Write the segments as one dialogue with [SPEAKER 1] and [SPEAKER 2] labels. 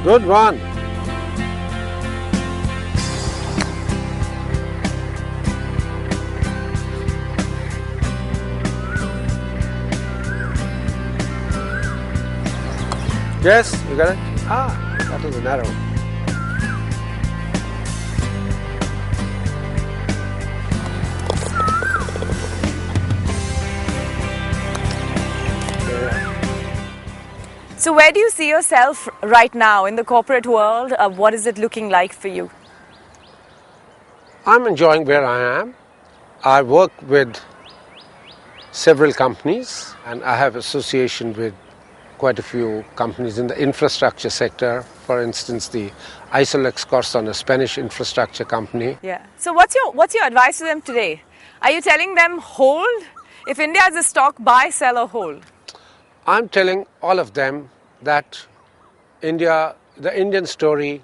[SPEAKER 1] Good one. Yes, you got it? Ah, that was an arrow.
[SPEAKER 2] So where do you see yourself right now in the corporate world? What is it looking like for you?
[SPEAKER 1] I'm enjoying where I am. I work with several companies and I have association with quite a few companies in the infrastructure sector. For instance, the Isolex Corson, a Spanish infrastructure company.
[SPEAKER 2] Yeah. So what's your advice to them today? Are you telling them hold? If India has a stock, buy, sell or hold?
[SPEAKER 1] I'm telling all of them that the Indian story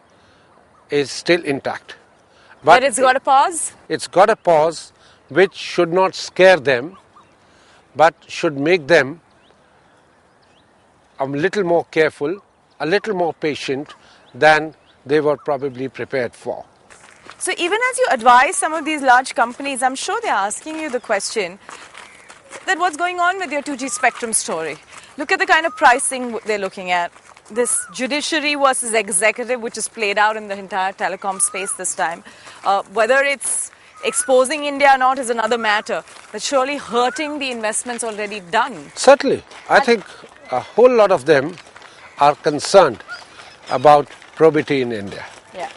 [SPEAKER 1] is still intact.
[SPEAKER 2] But it's got a pause?
[SPEAKER 1] It's got a pause which should not scare them, but should make them a little more careful, a little more patient than they were probably prepared for.
[SPEAKER 2] So even as you advise some of these large companies, I'm sure they're asking you the question that what's going on with your 2G spectrum story? Look at the kind of pricing they're looking at. This judiciary versus executive, which is played out in the entire telecom space this time. Whether it's exposing India or not is another matter, but surely hurting the investments already done.
[SPEAKER 1] Certainly. I think a whole lot of them are concerned about probity in India.
[SPEAKER 2] Yeah.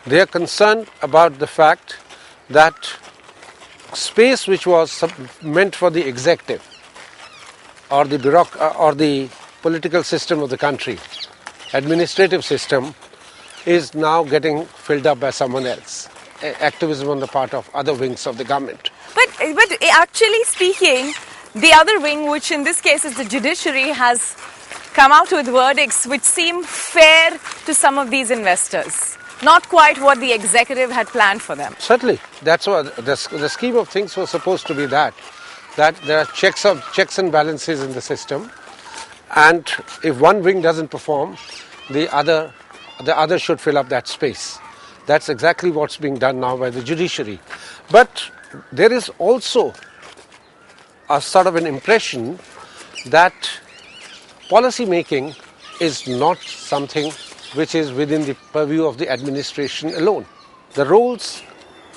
[SPEAKER 1] They are concerned about the fact that space which was meant for the executive or the political system of the country, administrative system, is now getting filled up by someone else. Activism on the part of other wings of the government.
[SPEAKER 2] But actually speaking, the other wing, which in this case is the judiciary, has come out with verdicts which seem fair to some of these investors. Not quite what the executive had planned for them.
[SPEAKER 1] Certainly. That's what the scheme of things was supposed to be, that there are checks and balances in the system, and if one wing doesn't perform, the other should fill up that space. That's exactly what's being done now by the judiciary. But there is also a sort of an impression that policy making is not something which is within the purview of the administration alone. The roles,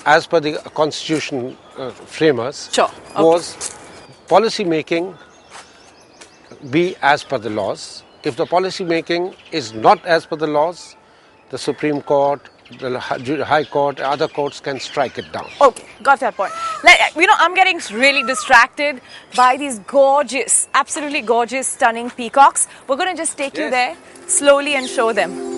[SPEAKER 1] as per the constitution framers, was policy making be as per the laws. If the policy making is not as per the laws, the Supreme Court, the High Court, other courts can strike it down.
[SPEAKER 2] Okay, got that point. I'm getting really distracted by these gorgeous, absolutely gorgeous, stunning peacocks. We're going to just take you there slowly and show them.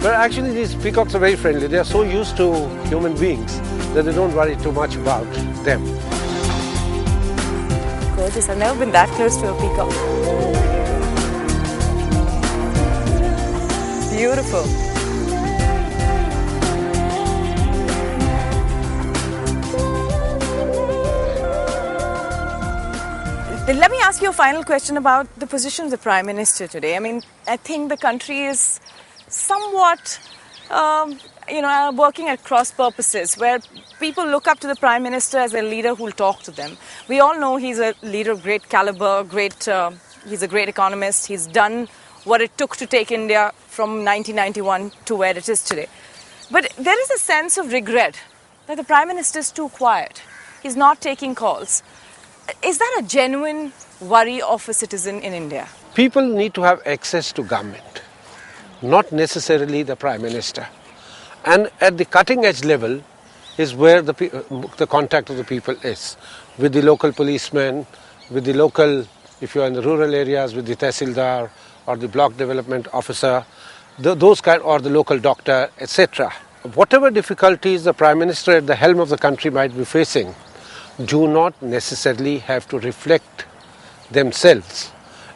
[SPEAKER 1] But actually these peacocks are very friendly. They are so used to human beings that they don't worry too much about them.
[SPEAKER 2] Gorgeous. I've never been that close to a peacock. Beautiful. Let me ask you a final question about the position of the Prime Minister today. I mean, I think the country is somewhat, working at cross purposes, where people look up to the Prime Minister as a leader who will talk to them. We all know he's a leader of great caliber, he's a great economist. He's done what it took to take India from 1991 to where it is today. But there is a sense of regret that the Prime Minister is too quiet. He's not taking calls. Is that a genuine worry of a citizen in India?
[SPEAKER 1] People need to have access to government, not necessarily the Prime Minister. And at the cutting edge level is where the contact of the people is, with the local policemen, with the local, if you're in the rural areas, with the Tehsildar or the block development officer, or the local doctor, etc. whatever difficulties the Prime Minister at the helm of the country might be facing do not necessarily have to reflect themselves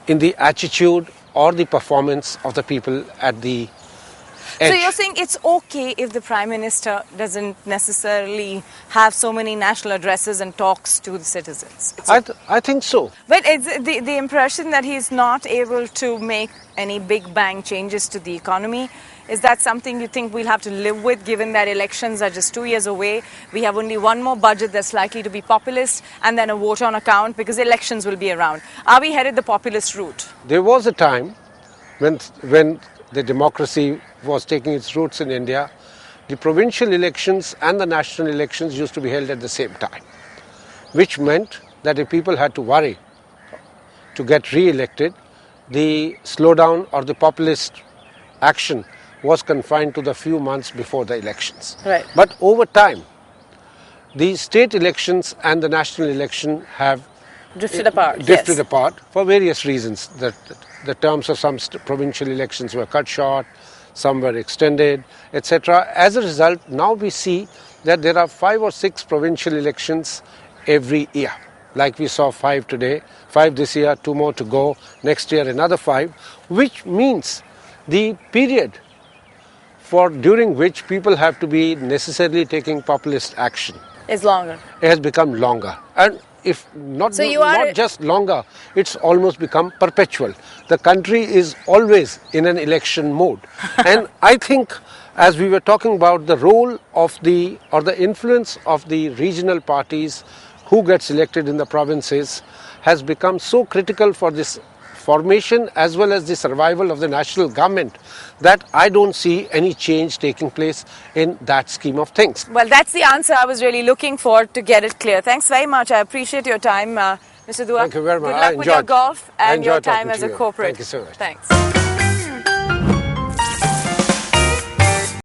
[SPEAKER 1] in the attitude or the performance of the people at the edge.
[SPEAKER 2] So you're saying it's okay if the Prime Minister doesn't necessarily have so many national addresses and talks to the citizens?
[SPEAKER 1] I think so.
[SPEAKER 2] But it's the impression that he's not able to make any big bang changes to the economy. Is that something you think we'll have to live with, given that elections are just 2 years away? We have only one more budget that's likely to be populist, and then a vote on account, because elections will be around. Are we headed the populist route?
[SPEAKER 1] There was a time when the democracy was taking its roots in India. The provincial elections and the national elections used to be held at the same time, which meant that if people had to worry to get re-elected, the slowdown or the populist action was confined to the few months before the elections.
[SPEAKER 2] Right.
[SPEAKER 1] But over time, the state elections and the national election have
[SPEAKER 2] Drifted apart.
[SPEAKER 1] drifted apart for various reasons. The terms of some provincial elections were cut short, some were extended, etc. As a result, now we see that there are 5 or 6 provincial elections every year. Like we saw 5 today, 5 this year, 2 more to go, next year another 5, which means the period during which people have to be necessarily taking populist action
[SPEAKER 2] Is longer.
[SPEAKER 1] it has become longer. And if not just longer, it's almost become perpetual. The country is always in an election mode. And I think, as we were talking about, the role of the influence of the regional parties who gets elected in the provinces has become so critical for this formation as well as the survival of the national government that I don't see any change taking place in that scheme of things.
[SPEAKER 2] Well, that's the answer I was really looking for, to get it clear. Thanks very much. I appreciate your time, Mr. Dua.
[SPEAKER 1] Thank you very much.
[SPEAKER 2] Good luck with your golf and your time
[SPEAKER 1] talking
[SPEAKER 2] as
[SPEAKER 1] to
[SPEAKER 2] a
[SPEAKER 1] you.
[SPEAKER 2] corporate.
[SPEAKER 1] Thank you so much.
[SPEAKER 2] Thanks.